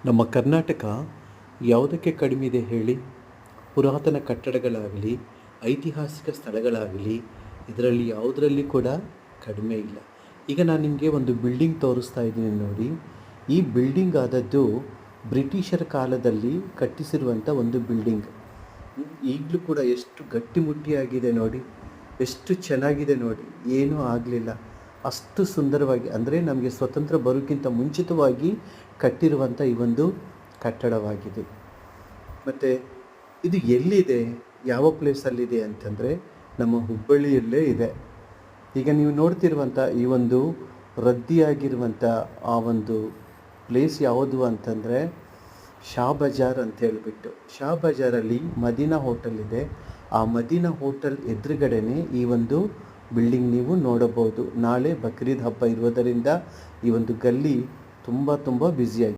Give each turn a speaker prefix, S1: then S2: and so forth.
S1: ನಮ್ಮ ಕರ್ನಾಟಕ ಯಾವುದಕ್ಕೆ ಕಡಿಮೆ ಇದೆ ಹೇಳಿ? ಪುರಾತನ ಕಟ್ಟಡಗಳಾಗಲಿ, ಐತಿಹಾಸಿಕ ಸ್ಥಳಗಳಾಗಲಿ, ಇದರಲ್ಲಿ ಯಾವುದರಲ್ಲಿ ಕೂಡ ಕಡಿಮೆ ಇಲ್ಲ. ಈಗ ನಾನು ನಿಮಗೆ ಒಂದು ಬಿಲ್ಡಿಂಗ್ ತೋರಿಸ್ತಾ ಇದ್ದೀನಿ ನೋಡಿ. ಈ ಬಿಲ್ಡಿಂಗ್ ಆದದ್ದು ಬ್ರಿಟಿಷರ ಕಾಲದಲ್ಲಿ ಕಟ್ಟಿಸಿರುವಂಥ ಒಂದು ಬಿಲ್ಡಿಂಗ್. ಈಗಲೂ ಕೂಡ ಎಷ್ಟು ಗಟ್ಟಿಮುಟ್ಟಿಯಾಗಿದೆ ನೋಡಿ, ಎಷ್ಟು ಚೆನ್ನಾಗಿದೆ ನೋಡಿ. ಏನೂ ಆಗಲಿಲ್ಲ, ಅಷ್ಟು ಸುಂದರವಾಗಿ, ಅಂದರೆ ನಮಗೆ ಸ್ವತಂತ್ರ ಬರೋಕ್ಕಿಂತ ಮುಂಚಿತವಾಗಿ ಕಟ್ಟಿರುವಂಥ ಈ ಒಂದು ಕಟ್ಟಡವಾಗಿದೆ. ಮತ್ತು ಇದು ಎಲ್ಲಿದೆ, ಯಾವ ಪ್ಲೇಸಲ್ಲಿದೆ ಅಂತಂದರೆ ನಮ್ಮ ಹುಬ್ಬಳ್ಳಿಯಲ್ಲೇ ಇದೆ. ಈಗ ನೀವು ನೋಡ್ತಿರುವಂಥ ಈ ಒಂದು ರದ್ದಿಯಾಗಿರುವಂಥ ಆ ಒಂದು ಪ್ಲೇಸ್ ಯಾವುದು ಅಂತಂದರೆ ಶಾ ಬಜಾರ್ ಅಂತ ಹೇಳಿಬಿಟ್ಟು. ಶಾ ಬಜಾರಲ್ಲಿ ಮದೀನಾ ಹೋಟೆಲ್ ಇದೆ. ಆ ಮದೀನಾ ಹೋಟೆಲ್ ಎದುರುಗಡೆನೇ ಈ ಒಂದು ಬಿಲ್ಡಿಂಗ್ ನೀವು ನೋಡಬಹುದು. ನಾಳೆ ಬಕ್ರೀದ್ ಹಬ್ಬ ಇರುವುದರಿಂದ ಈ ಒಂದು ಗಲ್ಲಿ ತುಂಬ ಬ್ಯುಸಿಯಾಗಿದೆ.